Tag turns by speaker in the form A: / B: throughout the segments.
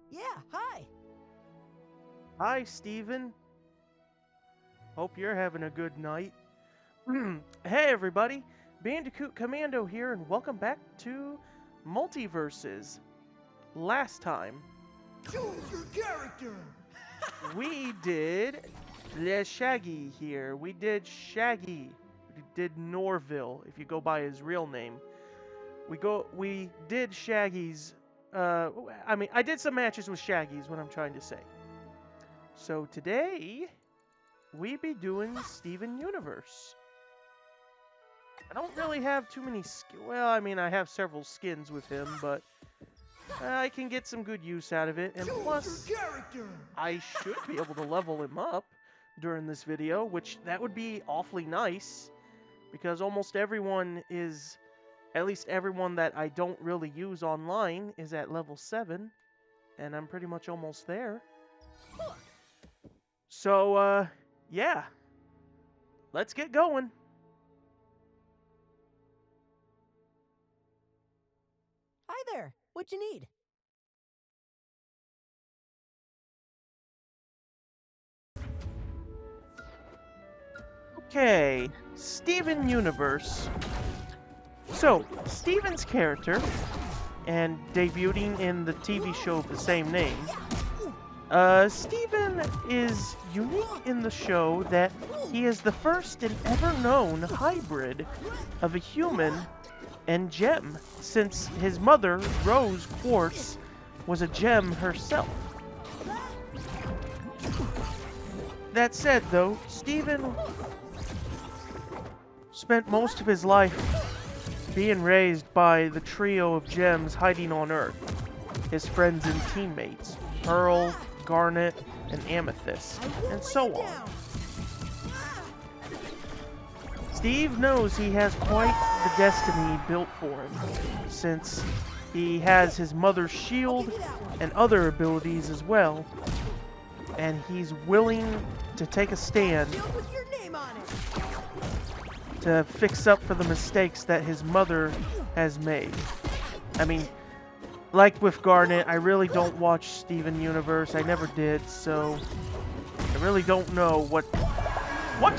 A: Yeah, hi.
B: Hi, Steven. Hope you're having a good night. Hey, everybody. Bandicoot Commando here, and welcome back to Multiverses. Last time,
A: Choose your character.
B: we did Le Shaggy here. We did Shaggy. We did Norville, if you go by his real name. We did Shaggy's, I did some matches with Shaggy's, what I'm trying to say. So today, we be doing Steven Universe. I don't really have too many well, I have several skins with him, but I can get some good use out of it, and plus, I should be able to level him up during this video, which that would be awfully nice, because almost everyone is, at least everyone that I don't really use online is at level 7, and I'm pretty much almost there. So, yeah. Let's get going.
A: Hi there. What you need?
B: Okay, Steven Universe. So, Steven's character, and debuting in the TV show of the same name, Steven is unique in the show that he is the first and ever known hybrid of a human and gem, since his mother, Rose Quartz, was a gem herself. That said, though, Steven spent most of his life being raised by the trio of gems hiding on Earth, his friends and teammates, Pearl, Garnet, and Amethyst, and so on. Steve knows he has quite the destiny built for him, since he has his mother's shield and other abilities as well, and he's willing to take a stand to fix up for the mistakes that his mother has made. I mean, like with Garnet, I really don't watch Steven Universe. I never did, so I really don't know what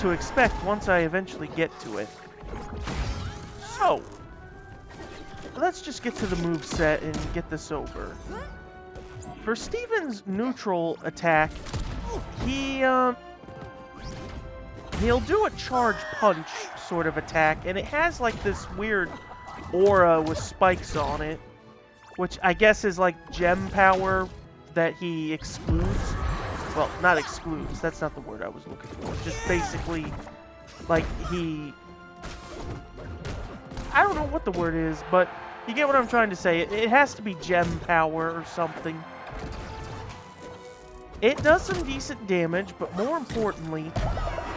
B: to expect once I eventually get to it. So, let's just get to the moveset and get this over. For Steven's neutral attack, he'll do a charge punch sort of attack, and it has like this weird aura with spikes on it, which I guess is like gem power that he excludes. Well, not excludes, that's not the word I was looking for. Just basically, like, I don't know what the word is, but you get what I'm trying to say. It has to be gem power or something. It does some decent damage, but more importantly,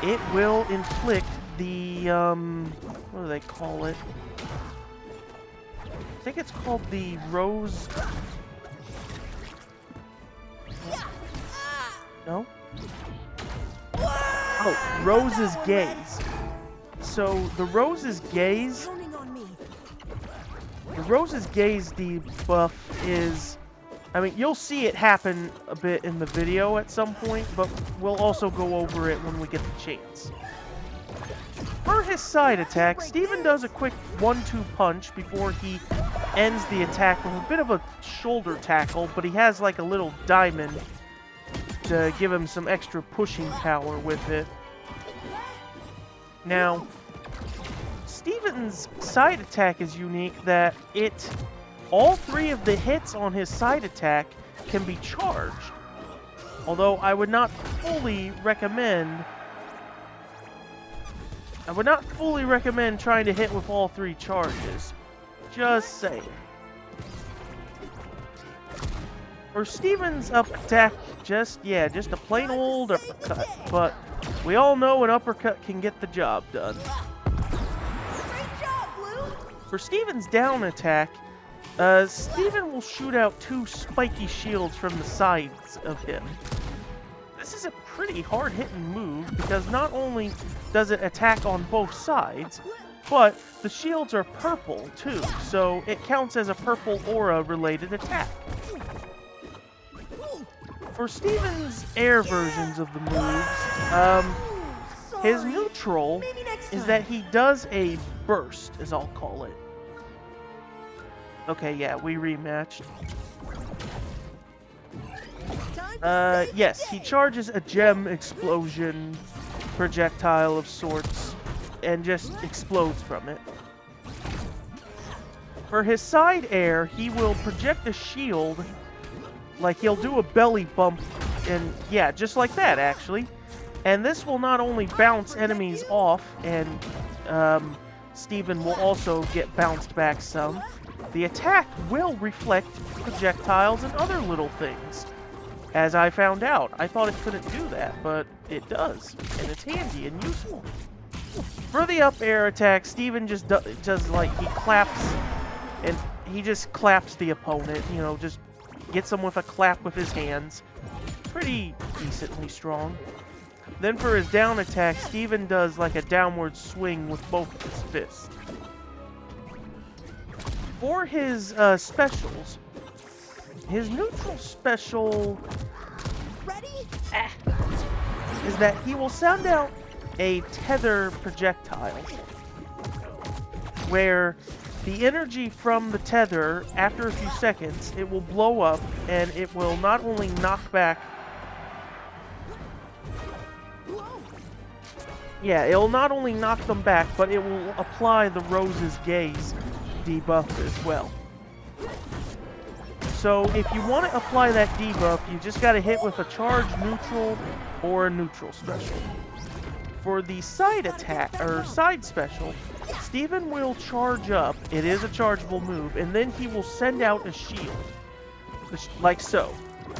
B: it will inflict the, what do they call it? I think it's called the Rose... No? Oh, Rose's Gaze. So, the Rose's Gaze debuff is... I mean, you'll see it happen a bit in the video at some point, but we'll also go over it when we get the chance. For his side attack, Steven does a quick 1-2 punch before he ends the attack with a bit of a shoulder tackle, but he has like a little diamond to give him some extra pushing power with it. Now, Steven's side attack is unique that all 3 of the hits on his side attack can be charged. Although I would not fully recommend trying to hit with all 3 charges. Just saying. For Steven's up attack, just a plain old uppercut. But we all know an uppercut can get the job done. For Steven's down attack, Steven will shoot out 2 spiky shields from the sides of him. This is a pretty hard-hitting move because not only does it attack on both sides, but the shields are purple too, so it counts as a purple aura-related attack. for Steven's air versions of the moves, his neutral
A: Maybe next
B: is
A: time.
B: that he does a burst, as I'll call it. Okay, yeah, we rematched.
A: Time to save the
B: Yes, he
A: day.
B: charges a gem explosion projectile of sorts and just explodes from it. For his side air, he will project a shield, like he'll do a belly bump, and yeah, just like that actually. And this will not only bounce enemies off, and Steven will also get bounced back some. The attack will reflect projectiles and other little things. As I found out, I thought it couldn't do that, but it does, and it's handy and useful. For the up air attack, Steven just does like, he claps, and he just claps the opponent, you know, just gets them with a clap with his hands. Pretty decently strong. Then for his down attack, Steven does like a downward swing with both of his fists. For his specials, his neutral special
A: Ready?
B: is that he will send out a tether projectile, where the energy from the tether, after a few seconds, it will blow up, and it will not only knock back... Yeah, it will not only knock them back, but it will apply the Rose's Gaze debuff as well. So if you want to apply that debuff, you just got to hit with a charge neutral or a neutral special. For the side attack, or side special, Steven will charge up, it is a chargeable move, and then he will send out a shield. Like so.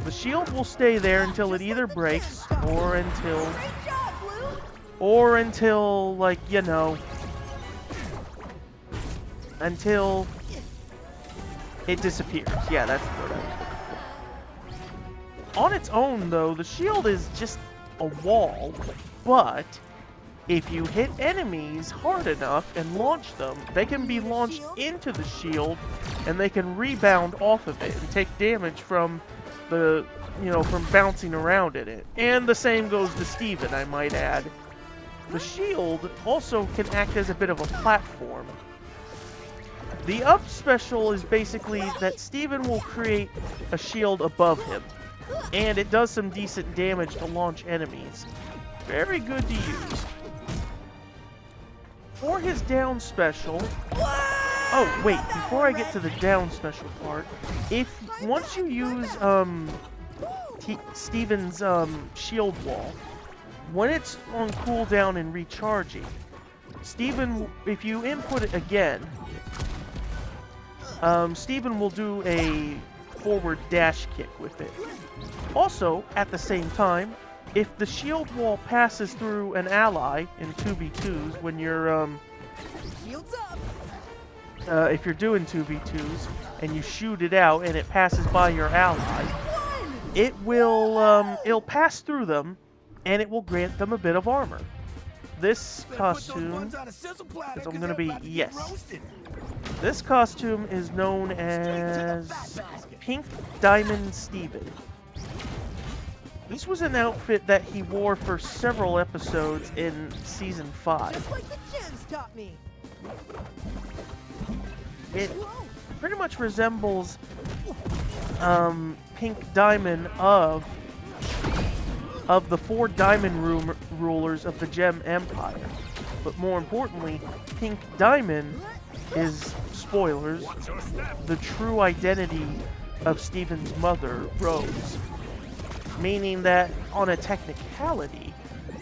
B: The shield will stay there until it either breaks, or until...
A: Great job, Blue.
B: Or until, like, you know... Until... it disappears. Yeah, that's the word I was looking for. On its own, though, the shield is just a wall, but... if you hit enemies hard enough and launch them, they can be launched into the shield, and they can rebound off of it and take damage from the, you know, from bouncing around in it. And the same goes to Steven, I might add. The shield also can act as a bit of a platform. The up special is basically that Steven will create a shield above him, and it does some decent damage to launch enemies. Very good to use. For his down special... Oh, wait, before I get to the down special part, once you use, Steven's, shield wall, when it's on cooldown and recharging, Steven, if you input it again, Steven will do a forward dash kick with it. Also, at the same time, if the shield wall passes through an ally in 2v2s, when you're,
A: Shields up.
B: if you're doing 2v2s, and you shoot it out and it passes by your ally, it will, it'll pass through them, and it will grant them a bit of armor. This costume is gonna be, yes. This costume is known as Pink Diamond Steven. This was an outfit that he wore for several episodes in Season 5.
A: Just like the gems taught me.
B: It pretty much resembles Pink Diamond of the 4 diamond rulers of the Gem Empire. But more importantly, Pink Diamond is, spoilers, the true identity of Steven's mother, Rose. Meaning that, on a technicality,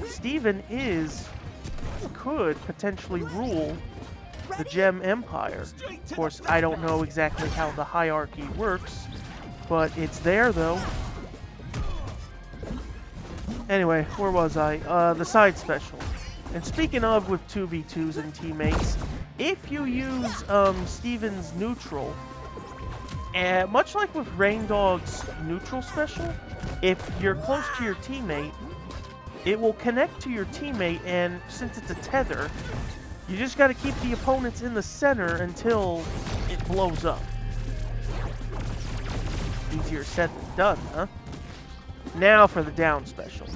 B: Steven could potentially rule the Gem Empire. Of course, I don't know exactly how the hierarchy works, but it's there though. Anyway, where was I? The side special. And speaking of with 2v2s and teammates, if you use Steven's neutral, much like with Rain Dog's neutral special, if you're close to your teammate, it will connect to your teammate, and since it's a tether, you just gotta keep the opponents in the center until it blows up. Easier said than done, huh? Now for the down special.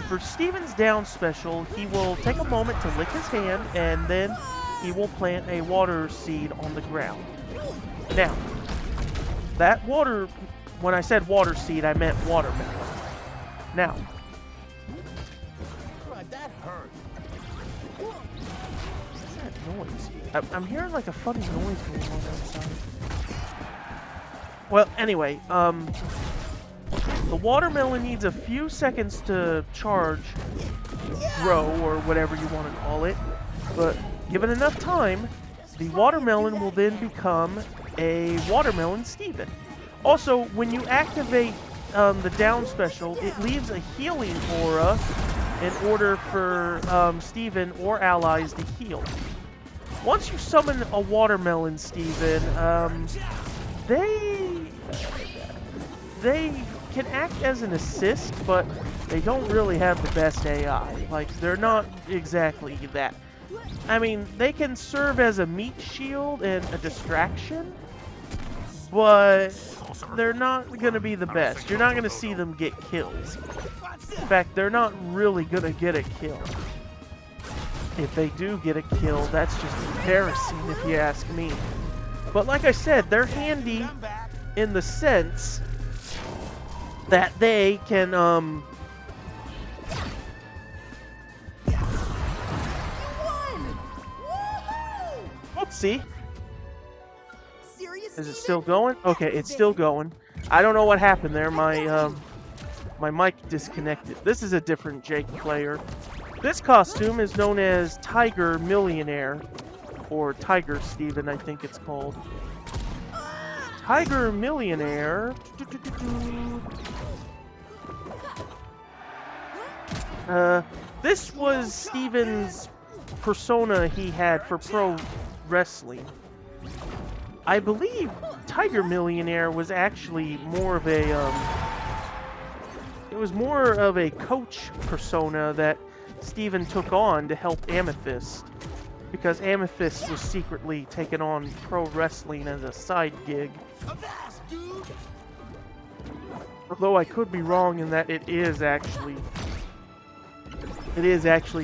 B: For Steven's down special, he will take a moment to lick his hand, and then he will plant a water seed on the ground. Now, that water, when I said water seed, I meant watermelon. Now,
C: That hurt.
B: what's that noise? I'm hearing like a funny noise going on outside. Well, anyway, the watermelon needs a few seconds to charge, grow, or whatever you want to call it. But given enough time, the watermelon will then become a watermelon Steven. Also, when you activate the down special, it leaves a healing aura in order for Steven or allies to heal. Once you summon a watermelon Steven, they can act as an assist, but they don't really have the best AI. Like, they're not exactly that. I mean, they can serve as a meat shield and a distraction, but they're not going to be the best. You're not going to see them get kills. In fact, they're not really going to get a kill. If they do get a kill, that's just embarrassing if you ask me. But like I said, they're handy in the sense that they can, Oopsie. Is it still going? Okay, it's still going. I don't know what happened there. My mic disconnected. This is a different Jake player. This costume is known as Tiger Millionaire, or Tiger Steven, I think it's called. Tiger Millionaire. This was Steven's persona he had for pro wrestling. I believe Tiger Millionaire was actually more of a, it was more of a coach persona that Steven took on to help Amethyst, because Amethyst was secretly taking on pro wrestling as a side gig. Although I could be wrong in that it is actually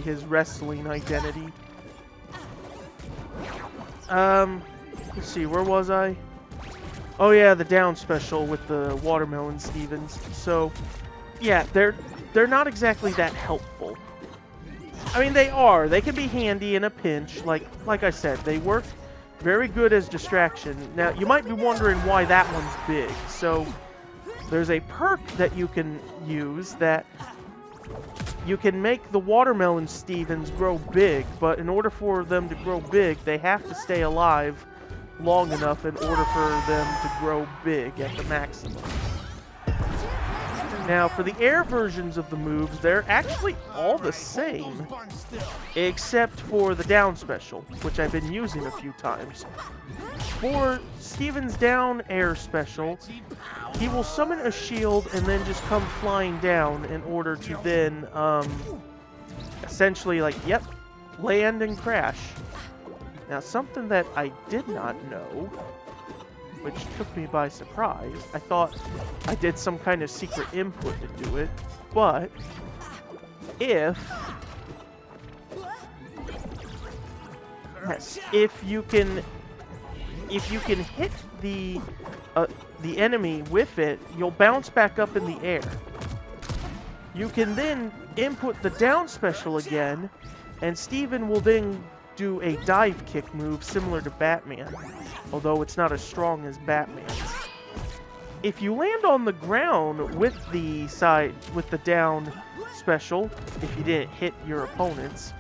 B: his wrestling identity. Let's see, where was I? Oh yeah, the down special with the watermelon Stevens. So, yeah, they're not exactly that helpful. I mean, they are. They can be handy in a pinch. Like I said, they work very good as distraction. Now, you might be wondering why that one's big. So, there's a perk that you can use that you can make the watermelon Stevens grow big, but in order for them to grow big, they have to stay alive long enough in order for them to grow big at the maximum. Now, for the air versions of the moves, they're actually all the same, except for the down special, which I've been using a few times. For Steven's down air special, he will summon a shield and then just come flying down in order to then, essentially, like, yep, land and crash. Now, something that I did not know, which took me by surprise, I thought I did some kind of secret input to do it, but if you can hit the enemy with it, you'll bounce back up in the air. You can then input the down special again, and Steven will then do a dive kick move similar to Batman, although it's not as strong as Batman's. If you land on the ground with the down special, if you didn't hit your opponents,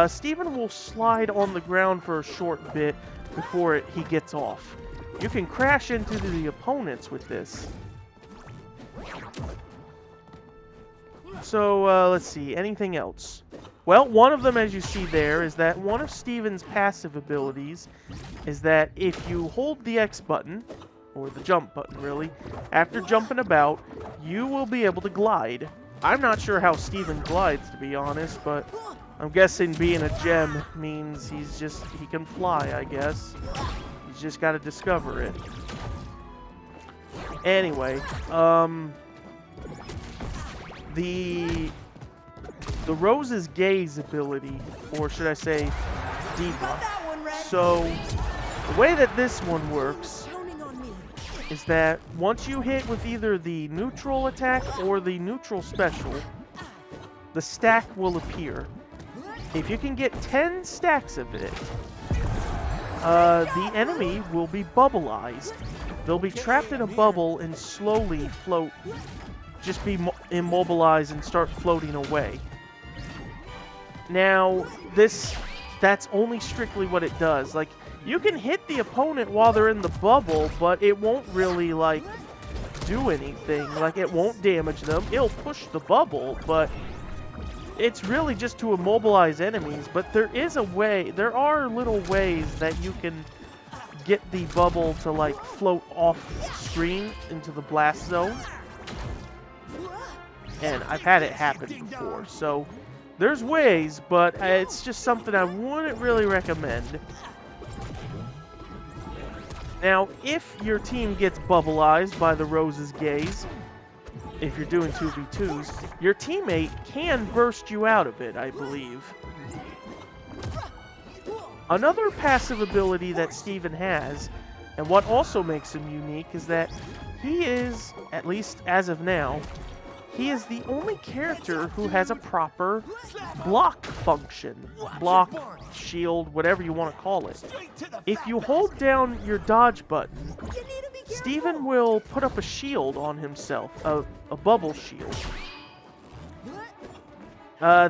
B: Steven will slide on the ground for a short bit before he gets off. You can crash into the opponents with this. So, let's see, anything else? Well, one of them, as you see there, is that one of Steven's passive abilities is that if you hold the X button, or the jump button, really, after jumping about, you will be able to glide. I'm not sure how Steven glides, to be honest, but I'm guessing being a gem means he can fly, I guess. He's just got to discover it. Anyway, the Rose's Gaze ability, or should I say,
A: Got
B: debuff.
A: that one, Red.
B: So the way that this one works
A: Counting on me.
B: is that once you hit with either the neutral attack or the neutral special, the stack will appear. If you can get 10 stacks of it, the enemy will be bubbleized. They'll be trapped in a bubble and slowly float, just be immobilized and start floating away. Now, that's only strictly what it does. Like, you can hit the opponent while they're in the bubble, but it won't really, like, do anything. Like, it won't damage them. It'll push the bubble, but it's really just to immobilize enemies. But there are little ways that you can get the bubble to, like, float off screen into the blast zone. And I've had it happen before, so there's ways, but it's just something I wouldn't really recommend. Now, if your team gets bubbleized by the Rose's Gaze, if you're doing 2v2s, your teammate can burst you out of it, I believe. Another passive ability that Steven has, and what also makes him unique, is that he is, at least as of now, he is the only character who has a proper block function. Block, shield, whatever you want to call it. If you hold down your dodge button, Steven will put up a shield on himself, a bubble shield.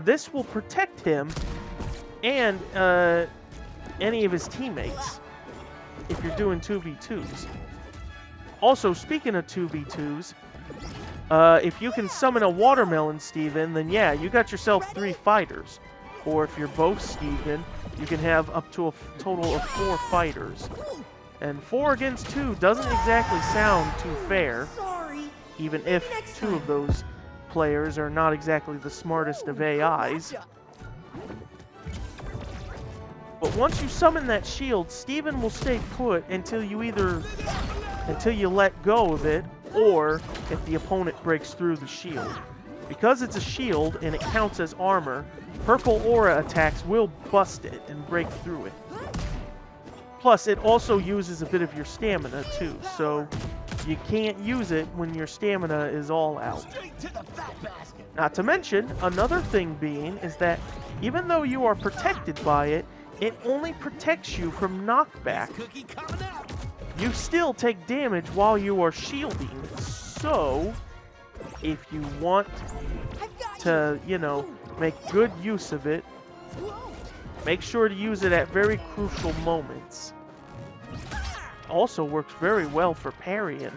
B: This will protect him and any of his teammates if you're doing 2v2s. Also, speaking of 2v2s, if you can summon a watermelon Steven, then yeah, you got yourself 3 fighters. Or if you're both Steven, you can have up to a total of 4 fighters. And 4 against 2 doesn't exactly sound too fair, even if 2 of those players are not exactly the smartest of AIs. But once you summon that shield, Steven will stay put until you let go of it, or if the opponent breaks through the shield. Because it's a shield and it counts as armor, purple aura attacks will bust it and break through it. Plus, it also uses a bit of your stamina too, so you can't use it when your stamina is all out. Not to mention, another thing being is that even though you are protected by it, it only protects you from knockback. You still take damage while you are shielding, so if you want to, make good use of it, make sure to use it at very crucial moments. Also works very well for parrying.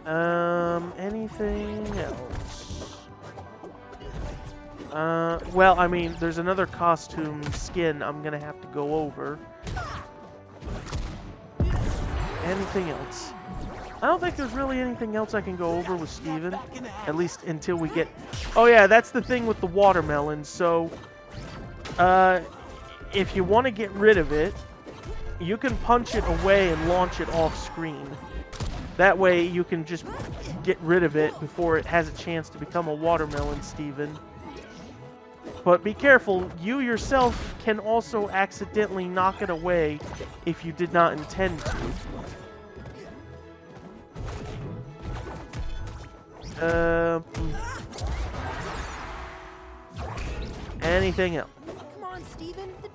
B: Anything else? Well, I mean, there's another costume skin I'm gonna have to go over. Anything else? I don't think there's really anything else I can go over with Steven, at least until we get... Oh yeah, that's the thing with the watermelon. So, if you want to get rid of it, you can punch it away and launch it off screen. That way you can just get rid of it before it has a chance to become a watermelon Steven. But be careful, you yourself can also accidentally knock it away if you did not intend to. Anything else?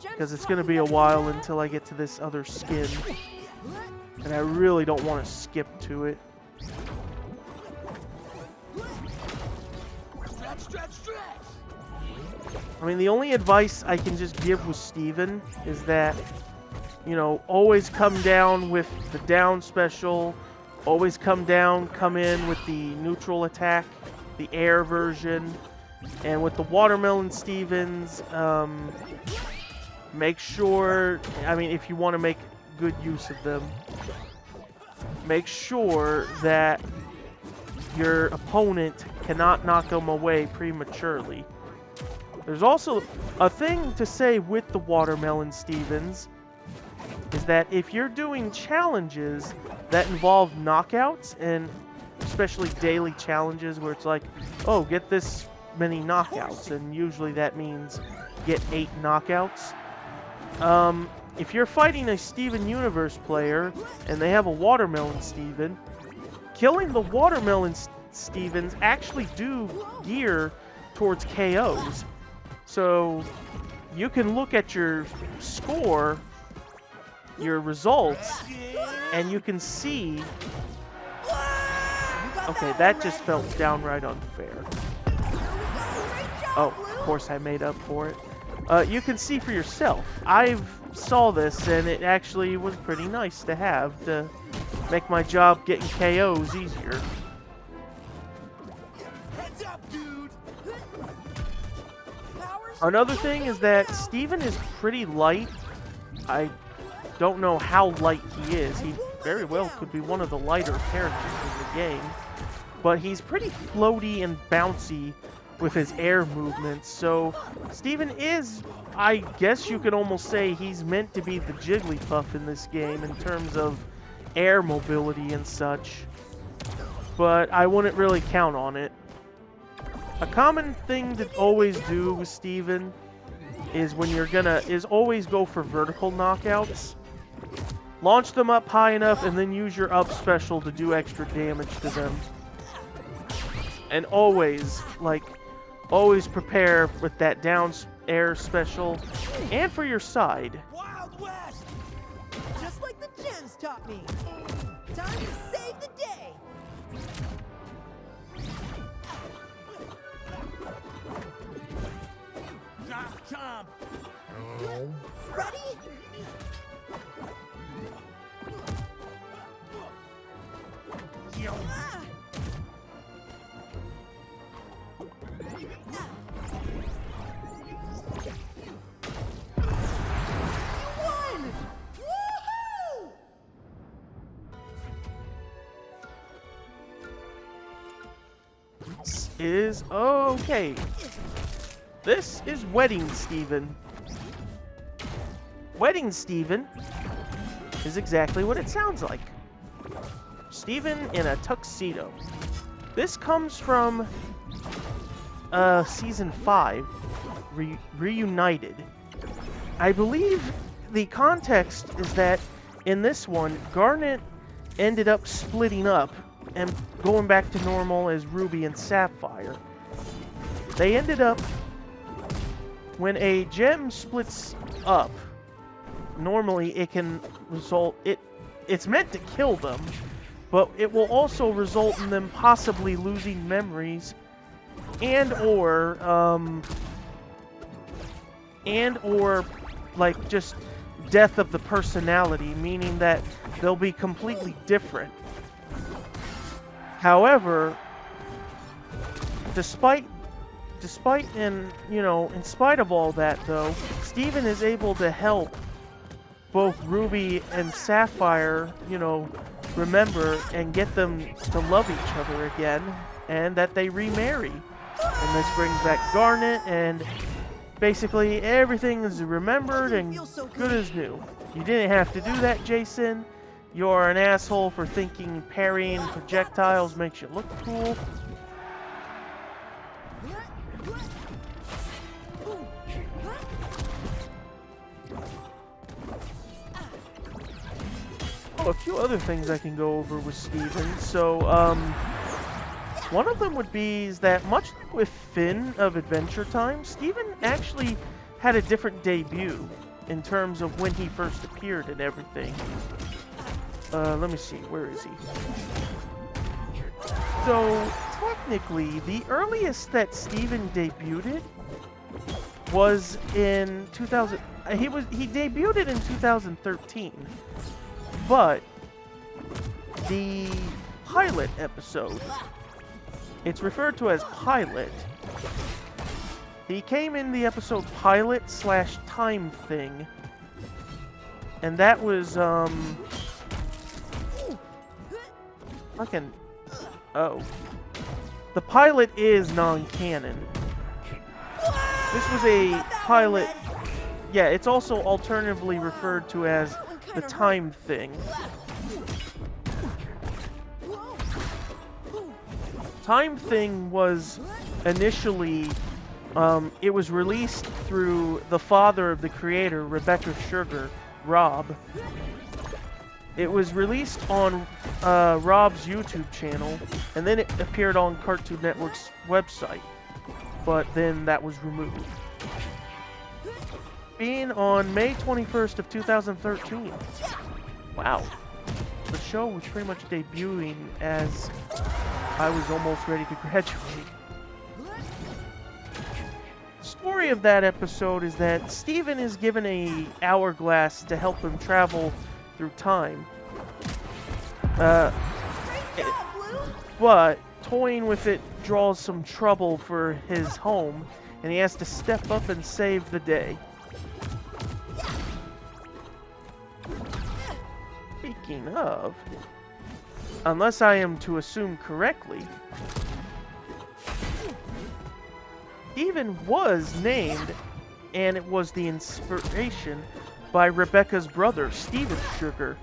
B: Because it's going to be a while until I get to this other skin. And I really don't want to skip to it. I mean, the only advice I can just give with Steven is that, always come down with the down special. Always come in with the neutral attack, the air version. And with the watermelon Stevens, make sure, if you want to make good use of them, make sure that your opponent cannot knock them away prematurely. There's also a thing to say with the watermelon Stevens, is that if you're doing challenges that involve knockouts, and especially daily challenges where it's like, oh, get this many knockouts, and usually that means get 8 knockouts. If you're fighting a Steven Universe player and they have a Watermelon Steven, killing the Watermelon Stevens actually do gear towards KOs. So you can look at your score, your results, and you can see... Okay, that just felt downright unfair. Oh, of course I made up for it. You can see for yourself. I've saw this, and it actually was pretty nice to have to make my job getting KOs easier. Another thing is that Steven is pretty light. I don't know how light he is. He very well could be one of the lighter characters in the game. But he's pretty floaty and bouncy with his air movements. So Steven is, I guess you could almost say, he's meant to be the Jigglypuff in this game in terms of air mobility and such. But I wouldn't really count on it. A common thing to always do with Steven is when you're is always go for vertical knockouts. Launch them up high enough and then use your up special to do extra damage to them. And always, always prepare with that down air special and for your side.
A: Wild West! Just like the gems taught me. Time to save the day. Ready?
B: Is okay. This is Wedding Steven. Wedding Steven is exactly what it sounds like. Steven in a tuxedo. This comes from Season 5, Reunited. I believe the context is that in this one, Garnet ended up splitting up and going back to normal as Ruby and Sapphire. They ended up, when a gem splits up, normally it can result, it's meant to kill them, but it will also result in them possibly losing memories and or like just death of the personality, meaning that they'll be completely different. However, despite and in spite of all that though, Steven is able to help both Ruby and Sapphire, remember and get them to love each other again, and that they remarry. And this brings back Garnet, and basically everything is remembered and good as new. You didn't have to do that, Jason. You're an asshole for thinking parrying projectiles makes you look cool. Oh, a few other things I can go over with Steven. So, one of them would be is that much like with Finn of Adventure Time, Steven actually had a different debut in terms of when he first appeared and everything. Let me see, where is he? So, technically, the earliest that Steven debuted was in 2000. He debuted in 2013, but the pilot episode, it's referred to as Pilot. He came in the episode Pilot / Time Thing, and that was the pilot is non-canon. This was a pilot. Yeah, it's also alternatively referred to as the Time Thing. Time Thing was initially, it was released through the father of the creator, Rebecca Sugar, Rob. It was released on Rob's YouTube channel, and then it appeared on Cartoon Network's website, but then that was removed. Being on May 21st of 2013. Wow. The show was pretty much debuting as I was almost ready to graduate. The story of that episode is that Steven is given a hourglass to help him travel through time. But toying with it draws some trouble for his home, and he has to step up and save the day. Speaking of, unless I am to assume correctly, Steven was named, and it was the inspiration by Rebecca's brother, Steven Sugar.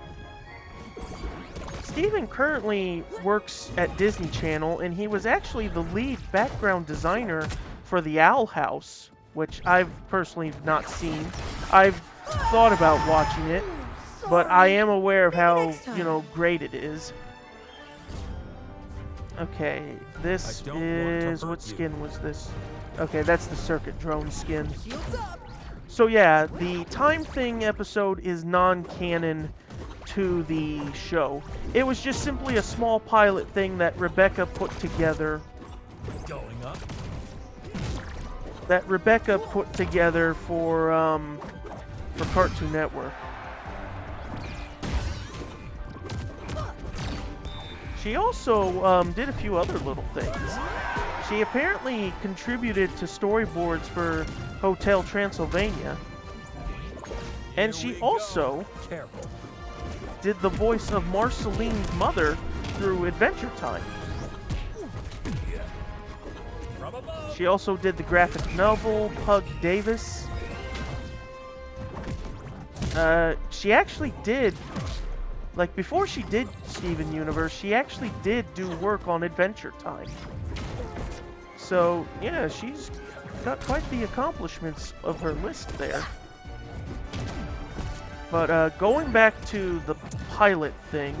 B: Steven currently works at Disney Channel, and he was actually the lead background designer for the Owl House, which I've personally not seen. I've thought about watching it, but I am aware of how, great it is. Okay, this is... what skin was this? Okay, that's the Circuit Drone skin. So yeah, the Time Thing episode is non-canon to the show. It was just simply a small pilot thing that Rebecca put together.
C: Going up.
B: That Rebecca put together for Cartoon Network. She also did a few other little things. She apparently contributed to storyboards for Hotel Transylvania. And she also did the voice of Marceline's mother through Adventure Time. She also did the graphic novel Pug Davis. She actually did, before she did Steven Universe, she actually did do work on Adventure Time. So, yeah, she's got quite the accomplishments of her list there. But going back to the pilot thing,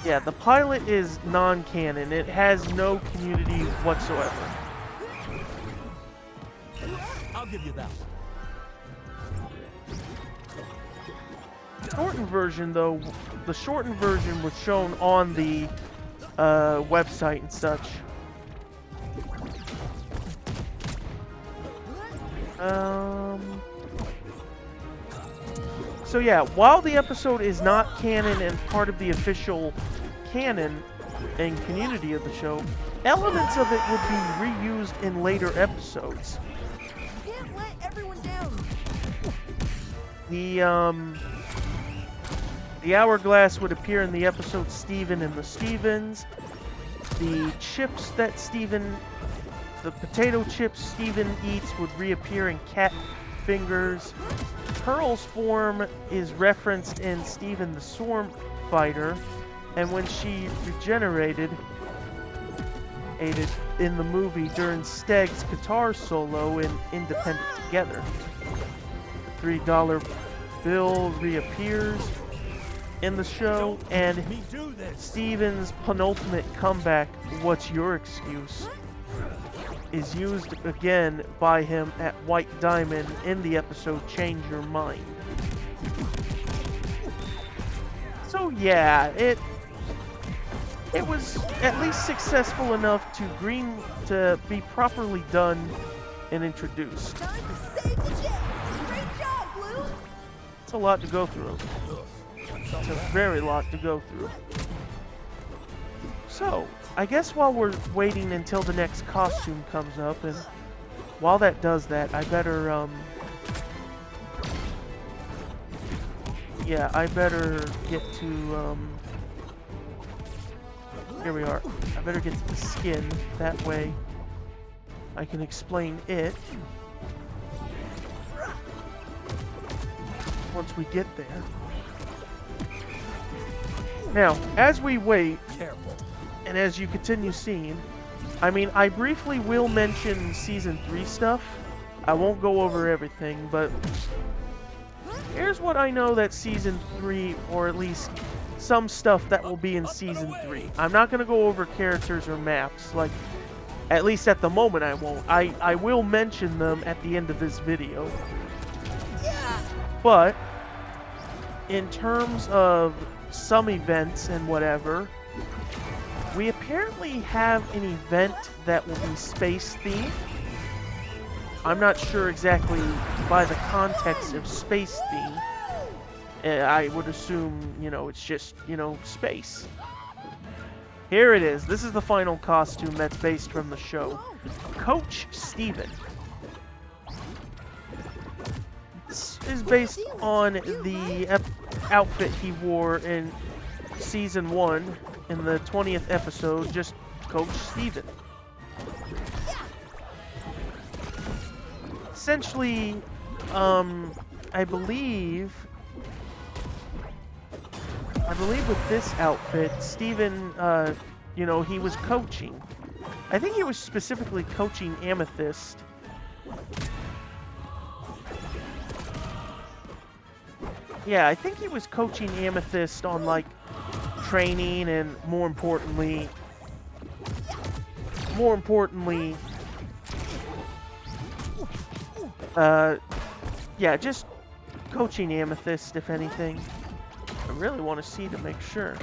B: yeah, the pilot is non-canon. It has no community whatsoever.
C: I'll give you that.
B: Shortened version, though, the shortened version was shown on the website and such. So yeah, while the episode is not canon and part of the official canon and community of the show, elements of it would be reused in later episodes.
A: You can't let everyone down.
B: The hourglass would appear in the episode Steven and the Stevens. The chips that the potato chips Steven eats would reappear in Cat Fingers. Pearl's form is referenced in Steven the Storm Fighter, and when she regenerated in the movie during Steg's guitar solo in Independent Together. The $3 bill reappears in the show, and Steven's penultimate comeback, "What's Your Excuse?" is used again by him at White Diamond in the episode Change Your Mind. So yeah, it was at least successful enough to be properly done and introduced.
A: Time to save the day. Great job, Blue.
B: It's a lot to go through. It's a very lot to go through. So, I guess while we're waiting until the next costume comes up, and while that does that, I better, I better get to, here we are. I better get to the skin, that way I can explain it once we get there. Now, as we wait,
C: Careful.
B: and as you continue seeing, I mean, I briefly will mention Season 3 stuff. I won't go over everything, but here's what I know that Season 3, or at least some stuff that will be in Season 3. I'm not going to go over characters or maps, like, at least at the moment I won't. I will mention them at the end of this video. But, in terms of some events and whatever, we apparently have an event that will be space themed. I'm not sure exactly by the context of space theme. I would assume, you know, it's just, you know, space. Here it is. This is the final costume that's based from the show. Coach Steven. This is based on the outfit he wore in Season 1 in the 20th episode, just Coach Steven. Essentially, I believe with this outfit, Steven, you know, he was coaching. I think he was specifically coaching Amethyst. Yeah, I think he was coaching Amethyst on, like, training and more importantly, yeah, just coaching Amethyst, if anything. I really want to see to make sure.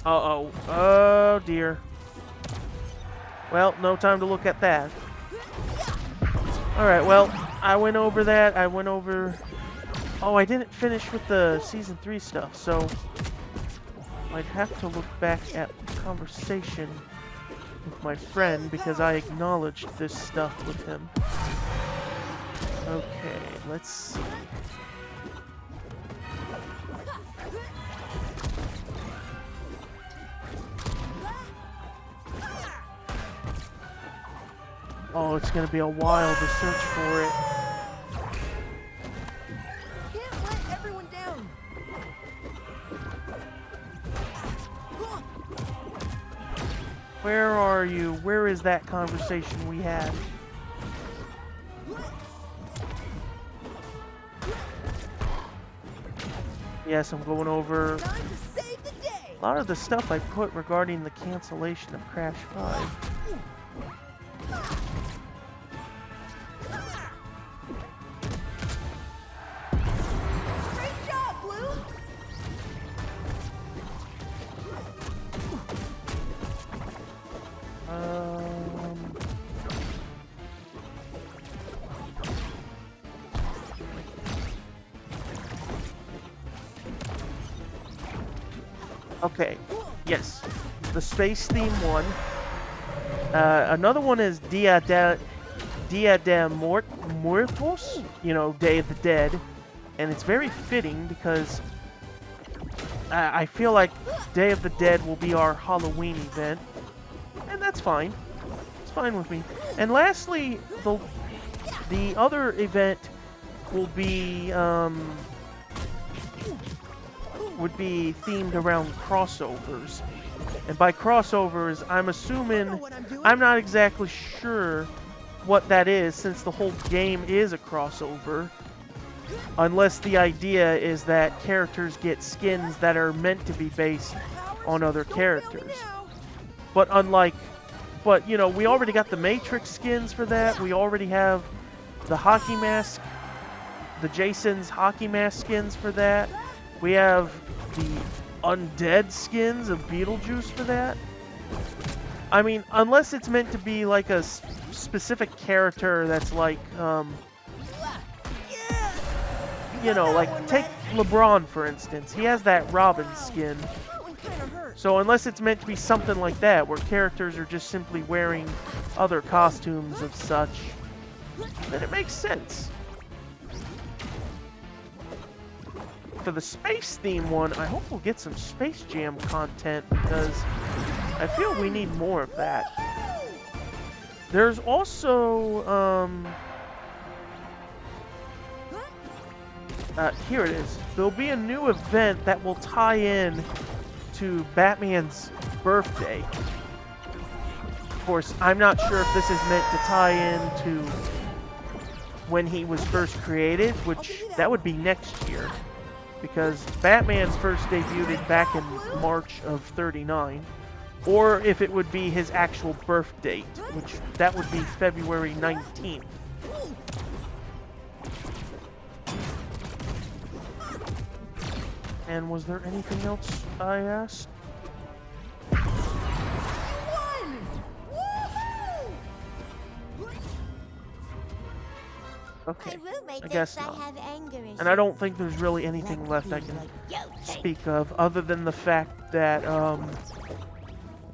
B: Uh-oh. Oh, dear. Well, no time to look at that. Alright, well, I went over that. I went over... Oh, I didn't finish with the Season 3 stuff, so... I'd have to look back at the conversation with my friend because I acknowledged this stuff with him. Okay, let's see. Oh, it's gonna be a while to search for it.
A: Can't let everyone down.
B: Where are you? Where is that conversation we had? Yes, I'm going over
A: Time to save the day.
B: a lot of the stuff I put regarding the cancellation of Crash 5.
A: Great job, Blue.
B: Okay, yes, the space theme one. Another one is Dia de Muertos, you know, Day of the Dead, and it's very fitting because I feel like Day of the Dead will be our Halloween event, and that's fine. It's fine with me. And lastly, the other event will be would be themed around crossovers. And by crossovers, I'm assuming, I'm not exactly sure what that is since the whole game is a crossover. Unless the idea is that characters get skins that are meant to be based on other characters. But you know, we already got the Matrix skins for that. We already have the hockey mask, the Jason's hockey mask skins for that. We have the undead skins of Beetlejuice for that. I mean, unless it's meant to be like a specific character that's like, you know, like take LeBron for instance. He has that Robin skin. So unless it's meant to be something like that, where characters are just simply wearing other costumes of such, then it makes sense. For the space theme one, I hope we'll get some Space Jam content because I feel we need more of that. There's also, Here it is. There'll be a new event that will tie in to Batman's birthday. Of course, I'm not sure if this is meant to tie in to when he was first created, which that would be next year. Because Batman first debuted back in March of '39. Or if it would be his actual birth date, which that would be February 19th. And was there anything else I asked? Okay, I guess not. And I don't think there's really anything left I can speak of, other than the fact that,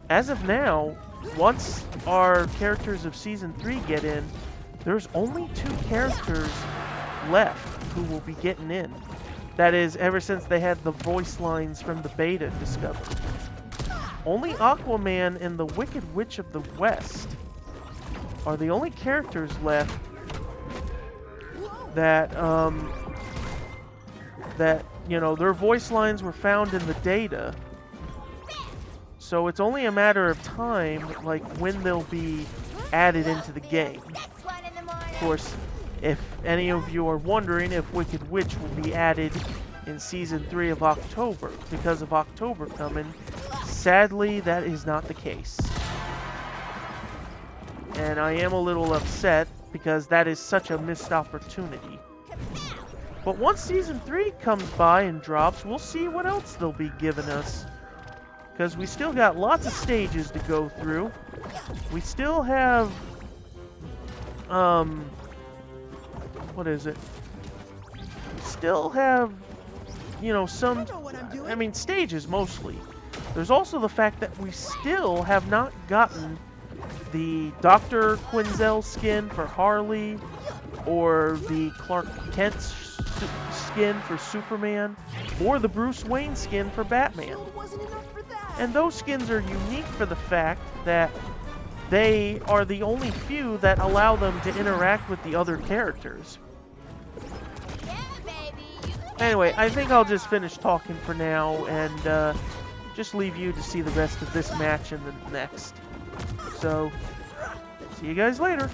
B: as of now, once our characters of Season 3 get in, there's only 2 characters left who will be getting in. That is, ever since they had the voice lines from the beta discovered. Only Aquaman and the Wicked Witch of the West are the only characters left that, you know, their voice lines were found in the data. So it's only a matter of time, like, when they'll be added into the game. Of course, if any of you are wondering if Wicked Witch will be added in Season 3 of October, because of October coming, sadly, that is not the case. And I am a little upset, because that is such a missed opportunity. But once Season 3 comes by and drops, we'll see what else they'll be giving us. Because we still got lots of stages to go through. We still have... what is it? We still have, you know, some... I mean, stages mostly. There's also the fact that we still have not gotten the Dr. Quinzel skin for Harley, or the Clark Kent skin for Superman, or the Bruce Wayne skin for Batman. And those skins are unique for the fact that they are the only few that allow them to interact with the other characters. Anyway, I think I'll just finish talking for now and just leave you to see the rest of this match and the next. So, see you guys later.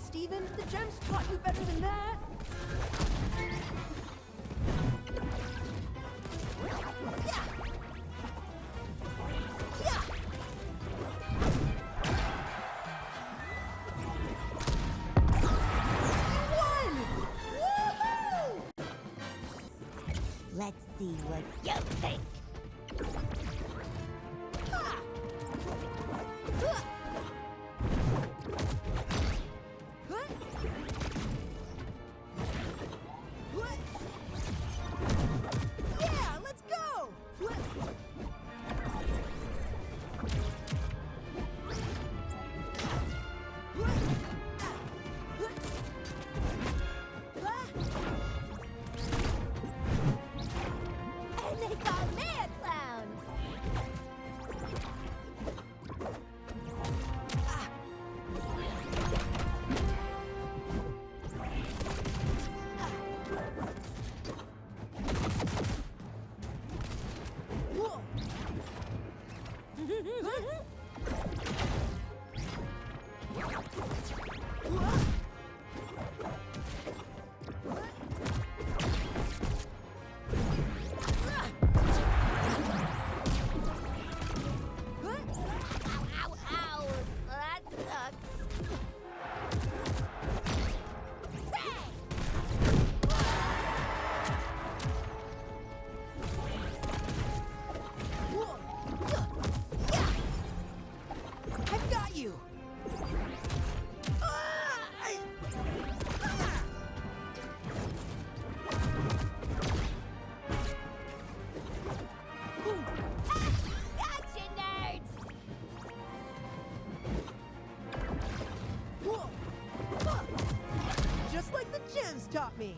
A: Steven, the gems taught you better than that.
D: see what you think.
A: Ha! Huh! Huh? What? Yeah, let's go! What? What? Ah! What? Ah!
D: And they call me a clown.
A: Whoa! What?
D: Ow, ow, ow. That sucks. Hey!
A: I've got you! Ah! Ah! Ooh.
D: Gotcha, nerds!
A: Whoa. Huh. Just like the gems taught me!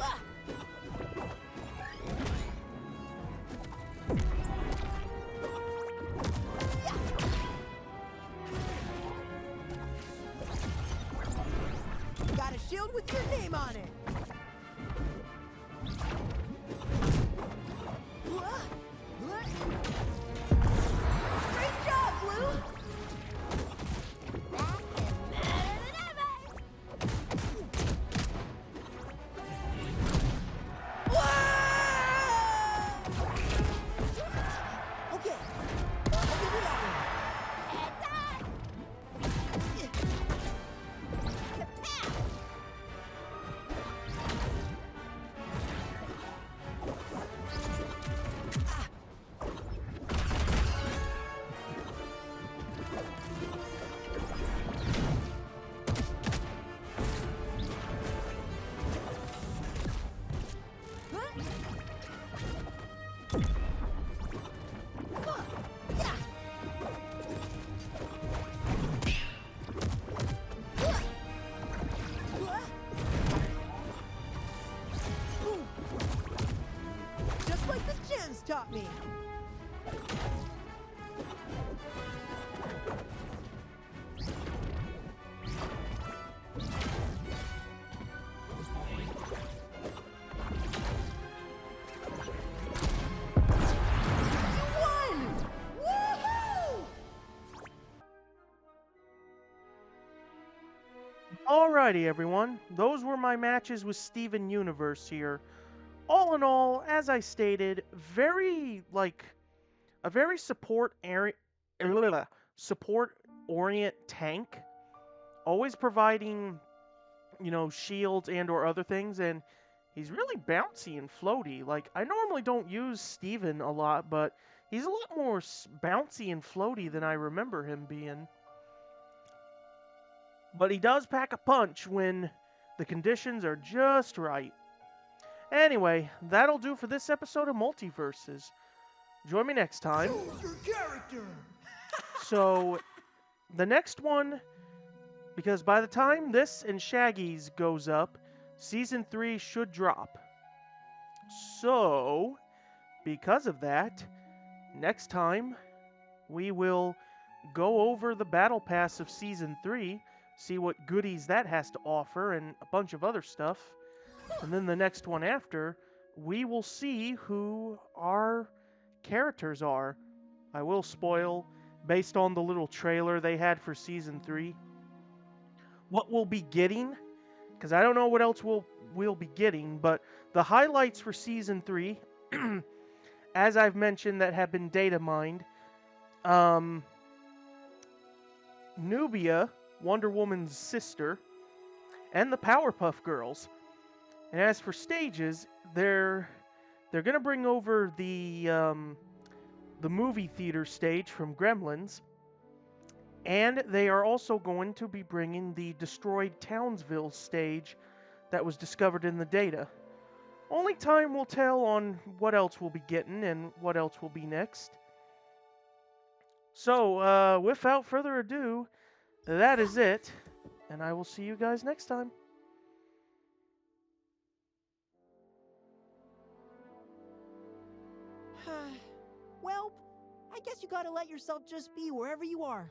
A: Ah! Got a shield with your name on it! Wha- what? Great job, Blue!
D: Back and better than ever!
A: Whoa! Okay, I'll give you that one.
D: Heads up! Kapow!
A: Huh? Huh. Yeah. Huh. Huh. Ooh. Just like the gems taught me. You won! Woohoo!
B: Alrighty, everyone. Those were my matches with Steven Universe here. All in all, as I stated, very a very support orient tank, always providing, shields and or other things, and he's really bouncy and floaty. Like, I normally don't use Steven a lot, but he's a lot more bouncy and floaty than I remember him being. But he does pack a punch when the conditions are just right. Anyway, that'll do for this episode of Multiverses. Join me next time.
A: Choose your character!
B: So, the next one, because by the time this and Shaggy's goes up, Season 3 should drop. So, because of that, next time we will go over the Battle Pass of Season 3, see what goodies that has to offer, and a bunch of other stuff. And then the next one after, we will see who our characters are. I will spoil, based on the little trailer they had for Season 3, what we'll be getting, because I don't know what else we'll be getting, but the highlights for Season 3, as I've mentioned, that have been data mined, Nubia, Wonder Woman's sister, and the Powerpuff Girls. And as for stages, they're gonna bring over the movie theater stage from Gremlins, and they are also going to be bringing the destroyed Townsville stage that was discovered in the data. Only time will tell on what else we'll be getting and what else will be next. So, without further ado, that is it, and I will see you guys next time.
A: Well, I guess you gotta let yourself just be wherever you are.